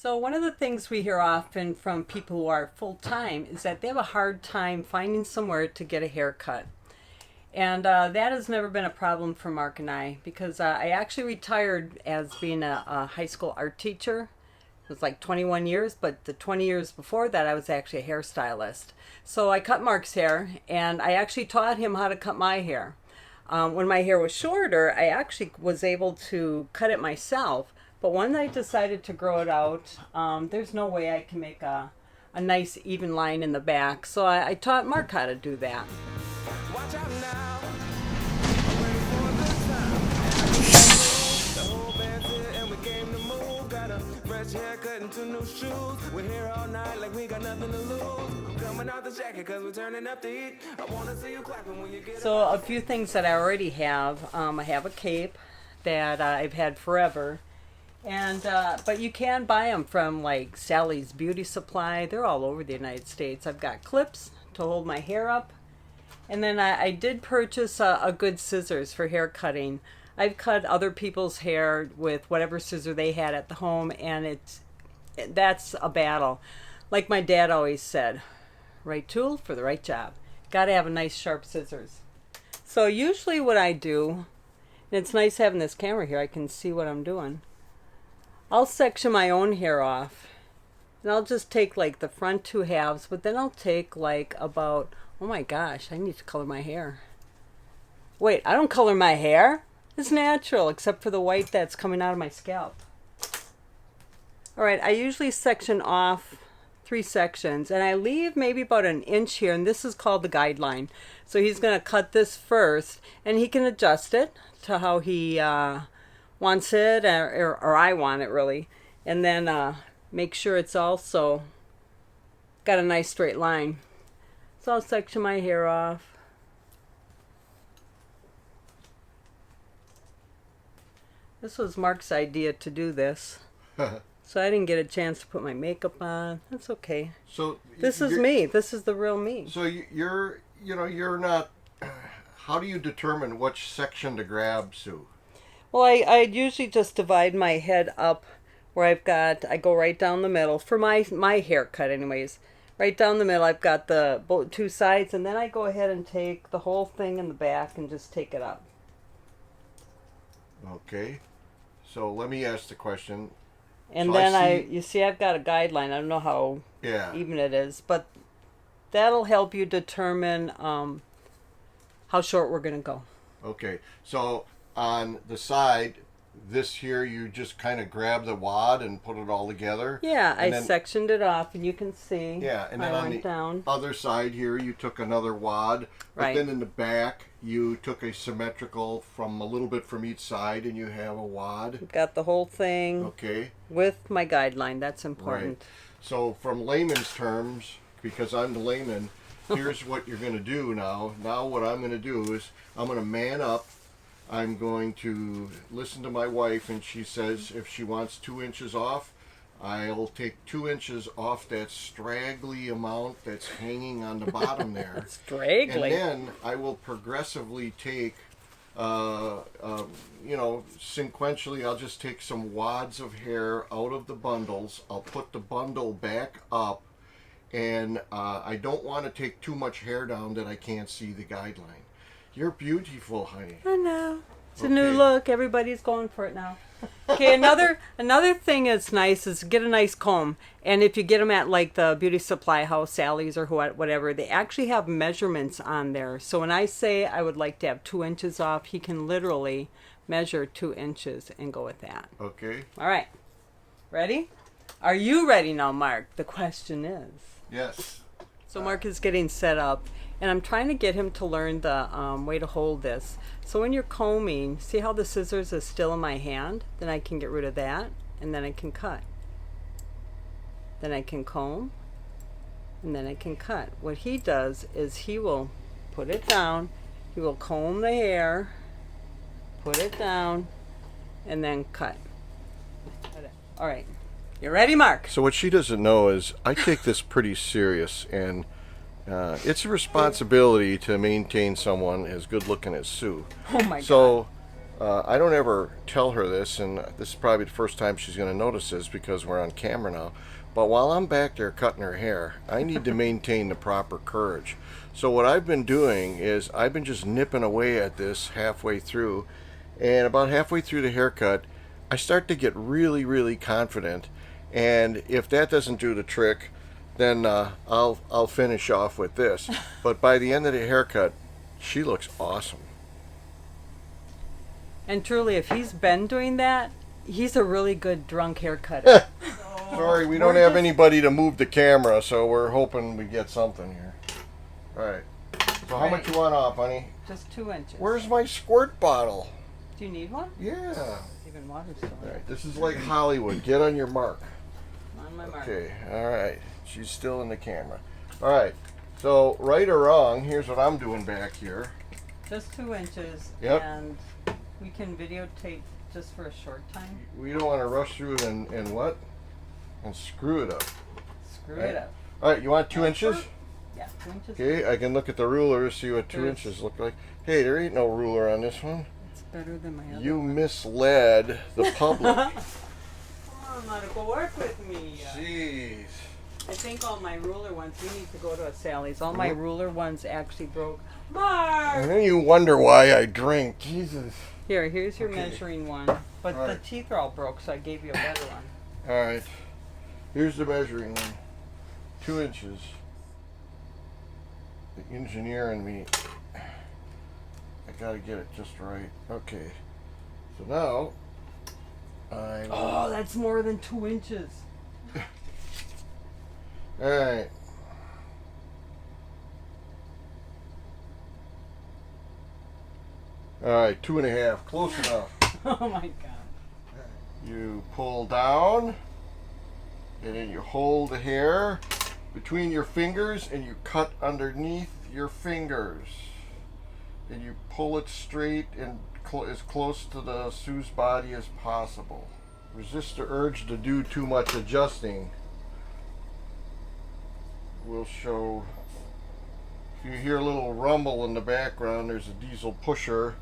So one of the things we hear often from people who are full-time is that they have a hard time finding somewhere to get a haircut. And that has never been a problem for Mark and I because I actually retired as being a high school art teacher. It was like 21 years, but the 20 years before that I was actually a hairstylist. So I cut Mark's hair and I actually taught him how to cut my hair. When my hair was shorter, I actually was able to cut it myself. But when I decided to grow it out, there's no way I can make a nice even line in the back. So I taught Mark how to do that. Watch out now. I'm ready for a good time. The whole band's here and we came to move. Got a fresh haircut and 2 new shoes. We're here all night like we got nothing to lose. I'm coming out the jacket cause we're turning up the heat. I wanna see you clapping when you get So a few things that I already have. I have a cape that I've had forever. And but you can buy them from like Sally's Beauty Supply. They're all over the United States. I've got clips to hold my hair up. And then I did purchase a good scissors for hair cutting. I've cut other people's hair with whatever scissor they had at the home, and that's a battle. Like my dad always said, right tool for the right job. Got to have a nice sharp scissors. So usually what I do, and it's nice having this camera here, I can see what I'm doing. I'll section my own hair off, and I'll just take like the front 2 halves, but then I'll take like about, oh my gosh, I need to color my hair. Wait, I don't color my hair? It's natural, except for the white that's coming out of my scalp. Alright, I usually section off 3 sections, and I leave maybe about 1 inch here, and this is called the guideline. So he's going to cut this first, and he can adjust it to how he wants it, or I want it really, and then make sure it's also got a nice straight line. So I'll section my hair off. This was Mark's idea to do this, so I didn't get a chance to put my makeup on. That's okay. So this is me. This is the real me. So you're not. How do you determine which section to grab, Sue? Well, I usually just divide my head up where I go right down the middle for my haircut anyways. Right down the middle I've got the 2 sides, and then I go ahead and take the whole thing in the back and just take it up. Okay. So let me ask the question. And so then you see I've got a guideline. I don't know how even it is, but that'll help you determine how short we're going to go. Okay. So on the side, this here, you just kind of grab the wad and put it all together. Yeah, I sectioned it off, and you can see. Yeah, and then on the other side here, you took another wad. But then in the back, you took a symmetrical from a little bit from each side, and you have a wad. Got the whole thing. Okay. With my guideline, that's important. Right. So from layman's terms, because I'm the layman, here's what you're going to do now. Now what I'm going to do is I'm going to man up. I'm going to listen to my wife, and she says if she wants 2 inches off, I'll take 2 inches off that straggly amount that's hanging on the bottom there. Straggly. And then I will progressively take, sequentially, I'll just take some wads of hair out of the bundles. I'll put the bundle back up, and I don't want to take too much hair down that I can't see the guideline. You're beautiful, honey. I know. It's a new look. Everybody's going for it now. Okay, another thing that's nice is get a nice comb. And if you get them at like the Beauty Supply House, Sally's, or whatever, they actually have measurements on there. So when I say I would like to have 2 inches off, he can literally measure 2 inches and go with that. Okay. All right. Ready? Are you ready now, Mark? The question is. Yes. So Mark is getting set up, and I'm trying to get him to learn the way to hold this. So when you're combing, see how the scissors is still in my hand? Then I can get rid of that, and then I can cut. Then I can comb, and then I can cut. What he does is he will put it down, he will comb the hair, put it down, and then cut. All right. You ready, Mark? So what she doesn't know is I take this pretty serious, and it's a responsibility to maintain someone as good looking as Sue. Oh my God. So I don't ever tell her this, and this is probably the first time she's going to notice this because we're on camera now. But while I'm back there cutting her hair, I need to maintain the proper courage. So what I've been doing is I've been just nipping away at this halfway through, and about halfway through the haircut, I start to get really, really confident. And if that doesn't do the trick, then I'll finish off with this. But by the end of the haircut, she looks awesome. And truly, if he's been doing that, he's a really good drunk haircutter. Sorry, we don't have anybody to move the camera, so we're hoping we get something here. All right. So how much you want off, honey? Just 2 inches. Where's my squirt bottle? Do you need one? Yeah. Even water still. All right. This is like Hollywood. Get on your mark. On my mark. Okay. All right. She's still in the camera. All right. So right or wrong, here's what I'm doing back here. Just 2 inches. Yep. And we can videotape just for a short time. We don't want to rush through it and what? And screw it up. Screw it up. All right. You want 2 inches? Yeah, 2 inches. Okay. I can look at the ruler to see what 2 There's- inches look like. Hey, there ain't no ruler on this one. It's better than my other You one. misled the public. Come on, Monica, work with me. Jeez. I think all my ruler ones, we need to go to a Sally's. All my ruler ones actually broke. Mark! And then you wonder why I drink. Jesus. Here's your Okay. measuring one. But All the right. teeth are all broke, so I gave you a better one. All right. Here's the measuring one. 2 inches. The engineer in me. I gotta get it just right. Okay. So now, Oh, that's more than 2 inches. all right. All right, 2.5. Close enough. Oh my god. You pull down, and then you hold the hair between your fingers, and you cut underneath your fingers. And you pull it straight and as close to the Sue's body as possible. Resist the urge to do too much adjusting. We'll show. If you hear a little rumble in the background, there's a diesel pusher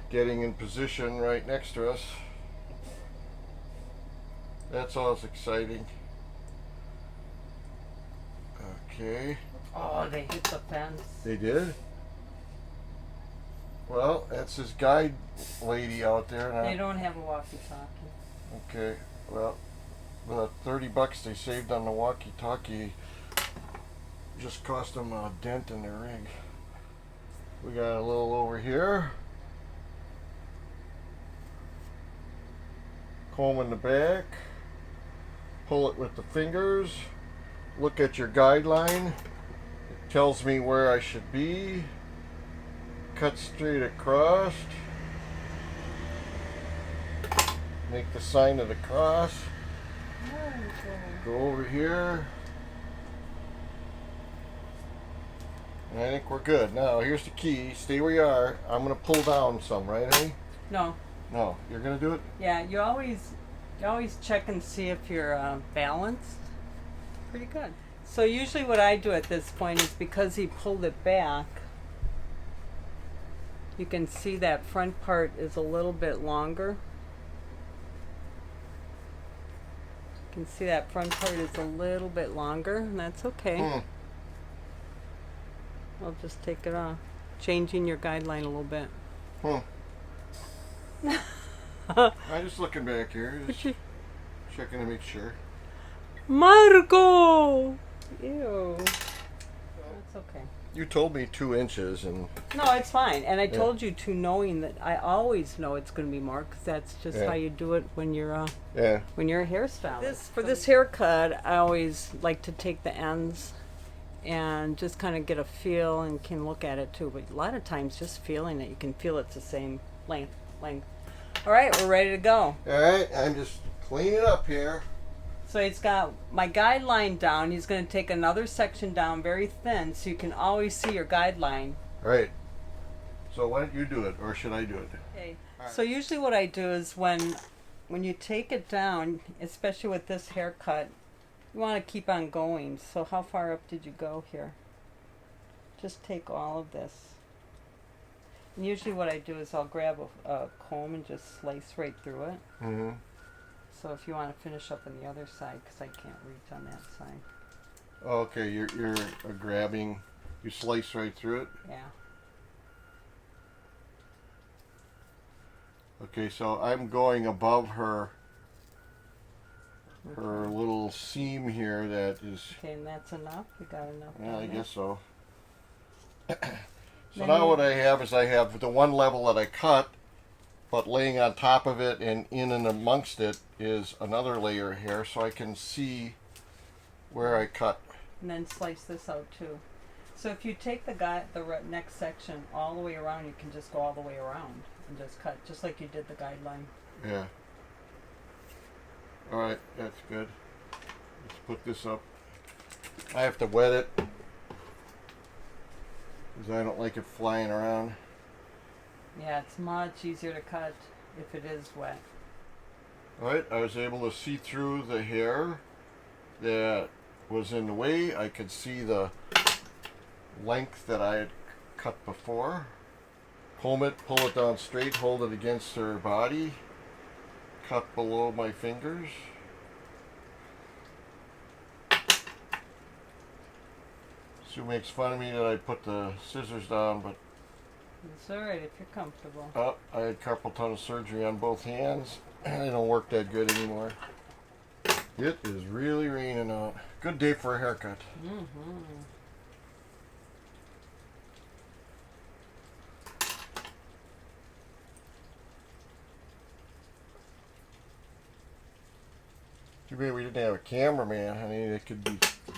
getting in position right next to us. That's always exciting. Okay. Oh, they hit the fence. They did? Well, that's his guide lady out there now. They don't have a walkie-talkie. Okay. Well, the $30 they saved on the walkie-talkie just cost them a dent in their rig. We got a little over here. Comb in the back. Pull it with the fingers. Look at your guideline. It tells me where I should be. Cut straight across. Make the sign of the cross. Go over here. And I think we're good. Now, here's the key. Stay where you are. I'm going to pull down some, right, honey? No. No. You're going to do it? Yeah, you always check and see if you're balanced. Pretty good. So usually what I do at this point is because he pulled it back, you can see that front part is a little bit longer. You can see that front part is a little bit longer, and that's okay. I'll just take it off. Changing your guideline a little bit. I'm just looking back here. Just checking to make sure. Marco! Ew. That's okay. You told me 2 inches, and No, it's fine. And I told you to, knowing that I always know it's going to be more, because that's just how you do it when you're a hairstylist. For this haircut, I always like to take the ends and just kind of get a feel, and can look at it too. But a lot of times, just feeling it, you can feel it's the same length. All right, we're ready to go. all right, I'm just cleaning up here. So he's got my guideline down. He's going to take another section down very thin, so you can always see your guideline. All right. So why don't you do it, or should I do it? Okay. So usually what I do is when you take it down, especially with this haircut, you want to keep on going. So how far up did you go here? Just take all of this. Usually what I do is I'll grab a comb and just slice right through it. Mm-hmm. So if you want to finish up on the other side, because I can't reach on that side. Okay, you're grabbing, you slice right through it. Yeah. Okay, so I'm going above her little seam here that is. Okay, and that's enough? You got enough? Yeah, I on guess so. So Then now you- what I have is I have the one level that I cut, but laying on top of it and in and amongst it is another layer here, so I can see where I cut. And then slice this out too. So if you take the next section all the way around, you can just go all the way around and just cut, just like you did the guideline. Yeah. All right, that's good. Let's put this up. I have to wet it because I don't like it flying around. Yeah, it's much easier to cut if it is wet. All right, I was able to see through the hair that was in the way. I could see the length that I had cut before. Comb it, pull it down straight, hold it against her body, cut below my fingers. Sue makes fun of me that I put the scissors down, but It's alright if you're comfortable. I had carpal tunnel surgery on both hands. They don't work that good anymore. It is really raining out. Good day for a haircut. Mm-hmm. Too bad we didn't have a cameraman, honey. That could be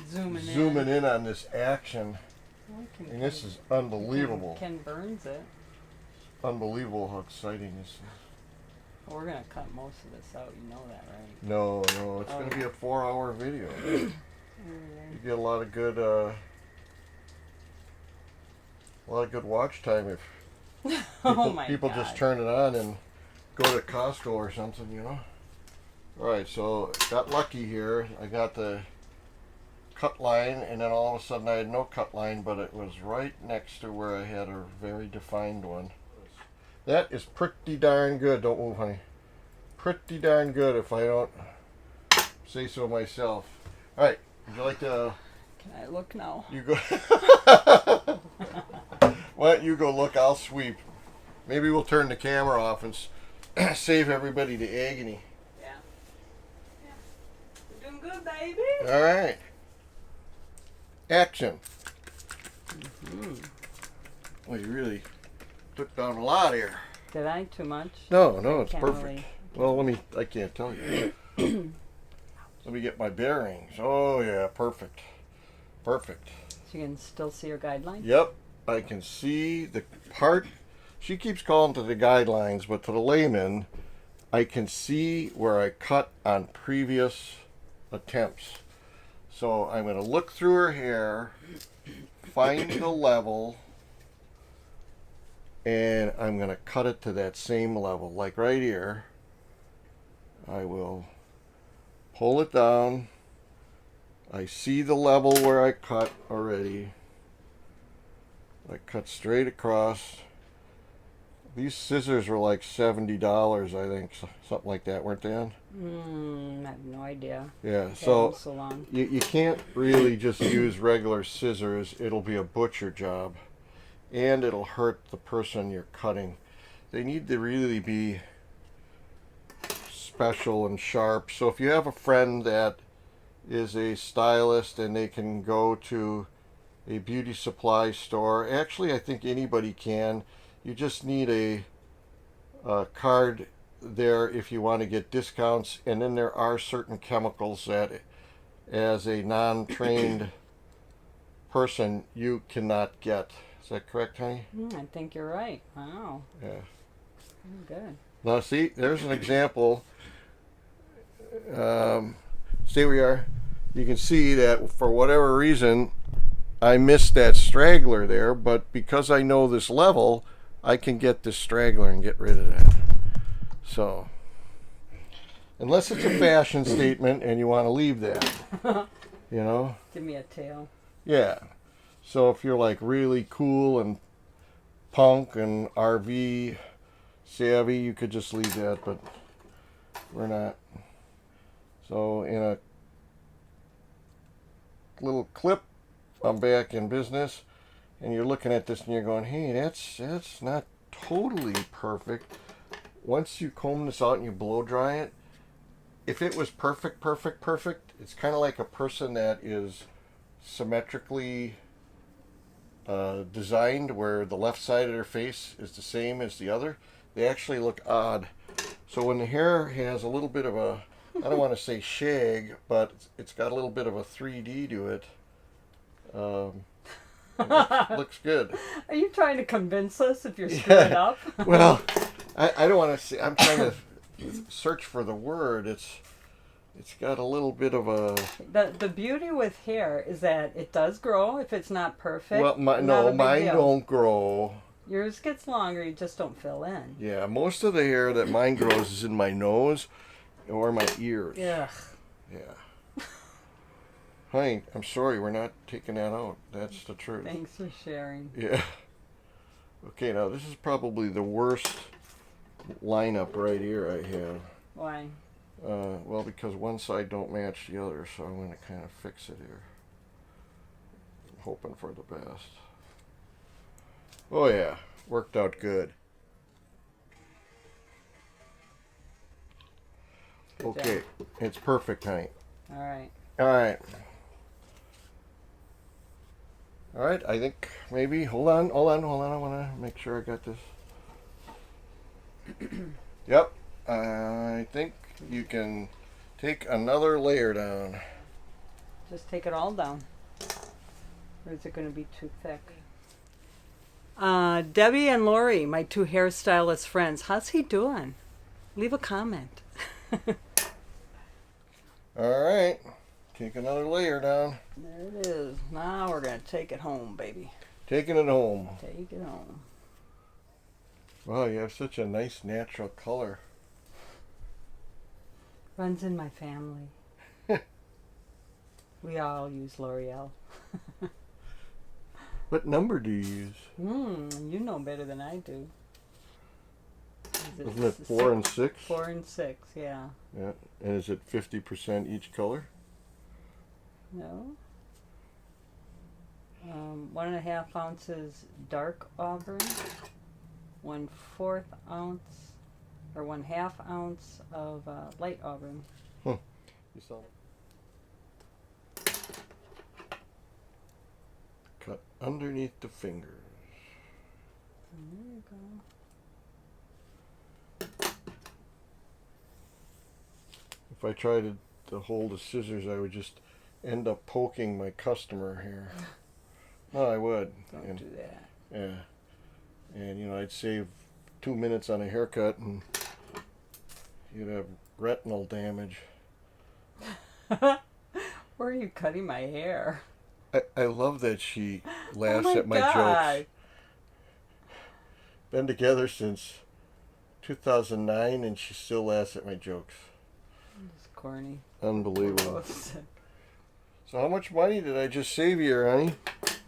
Zooming in on this action. We can- And this is unbelievable. Ken burns it. Unbelievable how exciting this is. Well, we're gonna cut most of this out. You know that, right? No, it's Oh, going to be yeah. a 4-hour video. You get a lot of good watch time if Oh my people God. just turn it on and go to Costco or something, you know. All right, so got lucky here. I got the cut line, and then all of a sudden I had no cut line, but it was right next to where I had a very defined one. That is pretty darn good. Don't move, honey. Pretty darn good, if I don't say so myself. All right, would you like to? Can I look now? You go. Why don't you go look? I'll sweep. Maybe we'll turn the camera off and save everybody the agony. Yeah. You're doing good, baby. All right. Action. Well, you really took down a lot here. Did I too much? No, it's Can't perfect. really- Well, I can't tell you. Let me get my bearings. Oh, yeah, perfect. Perfect. So you can still see your guideline? Yep, I can see the part. She keeps calling to the guidelines, but to the layman, I can see where I cut on previous attempts. So I'm going to look through her hair, find the level, and I'm going to cut it to that same level. Like right here, I will pull it down. I see the level where I cut already. I cut straight across. These scissors were like $70, I think, something like that, weren't they? I have no idea. Yeah, I've had so them so long. you can't really just use regular scissors. It'll be a butcher job, and it'll hurt the person you're cutting. They need to really be special and sharp. So if you have a friend that is a stylist and they can go to a beauty supply store, actually I think anybody can. You just need a card there if you want to get discounts, and then there are certain chemicals that as a non-trained person you cannot get. Is that correct, honey? I think you're right. Wow. Yeah. Good. Now see, there's an example. Stay where you are. You can see that for whatever reason I missed that straggler there, but because I know this level, I can get this straggler and get rid of that. So, unless it's a fashion statement and you want to leave that, you know? Give me a tail. Yeah. So if you're like really cool and punk and RV savvy, you could just leave that, but we're not. So in a little clip, I'm back in business, and you're looking at this and you're going, hey, that's not totally perfect. Once you comb this out and you blow dry it, if it was perfect, it's kind of like a person that is symmetrically designed where the left side of their face is the same as the other. They actually look odd. So when the hair has a little bit of a, I don't want to say shag, but it's got a little bit of a 3D to it. It looks good. Are you trying to convince us if you're screwing up? Well, I don't want to say, I'm trying to search for the word. It's got a little bit of a... The beauty with hair is that it does grow if it's not perfect. Well, mine don't grow. Yours gets longer, you just don't fill in. Yeah, most of the hair that mine grows is in my nose or my ears. Yeah. Yeah. Honey, I'm sorry, we're not taking that out. That's the truth. Thanks for sharing. Yeah. Okay, now this is probably the worst lineup right here I have. Why? Well, because one side don't match the other, so I'm going to kind of fix it here. I'm hoping for the best. Oh yeah, worked out good. Good Okay, job. it's perfect, honey. All right. All right. All right, I think maybe, hold on. I want to make sure I got this. Yep, I think you can take another layer down. Just take it all down. Or is it going to be too thick? Debbie and Lori, my two hairstylist friends, how's he doing? Leave a comment. All right, take another layer down. There it is. Now we're going to take it home, baby. Taking it home. Take it home. Wow, you have such a nice natural color. Runs in my family. We all use L'Oreal. What number do you use? You know better than I do. Isn't it 4 and 6? 4 and 6, yeah. Yeah, and is it 50% each color? No. 1.5 ounces dark auburn, 1/4 ounce or 1/2 ounce of light auburn. You saw. Cut underneath the fingers. There you go. If I tried to hold the scissors, I would just end up poking my customer here. No, I would. Don't do that. Yeah. And, you know, I'd save 2 minutes on a haircut and you'd have retinal damage. Where are you cutting my hair? I love that she laughs Oh my at my God. jokes. Been together since 2009 and she still laughs at my jokes. It's corny. Unbelievable. Both sick. So how much money did I just save you, honey?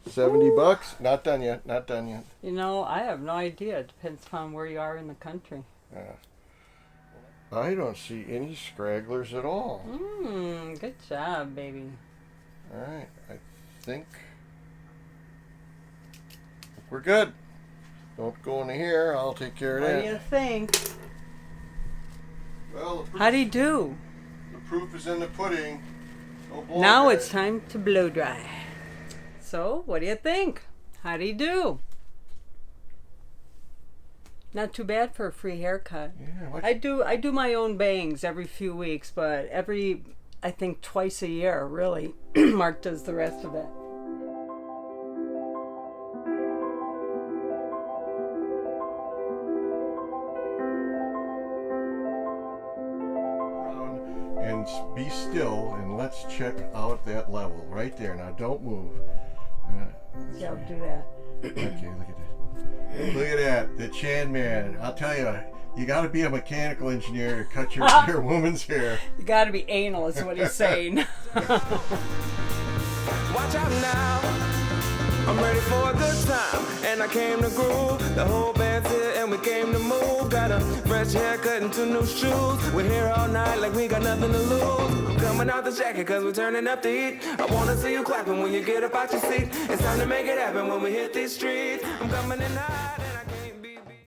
$70? Not done yet. Not done yet. You know, I have no idea. It depends upon where you are in the country. I don't see any scragglers at all. Good job, baby. All right, I think we're good. Don't go in here. I'll take care of What that. do you think? Well, How'd he do? the proof is in the pudding. Don't blow Now dry. it's time to blow dry. So, what do you think? How'd he do? Not too bad for a free haircut. Yeah, what? I do my own bangs every few weeks, but I think twice a year, really. Mark does the rest of it. And be still and let's check out that level right there. Now don't move. Yeah, I'll do that. Okay, look at that. Look at that, the Chan man. I'll tell you, you got to be a mechanical engineer to cut your woman's hair. You gotta be anal, is what he's saying. Watch out now. I'm ready for a good time, and I came to groove. The whole band's here, and we came to move. Got a fresh haircut and 2 new shoes. We're here all night like we got nothing to lose. I'm coming out the jacket cause we're turning up the heat. I wanna see you clapping when you get up out your seat. It's time to make it happen when we hit these streets. I'm coming in hot.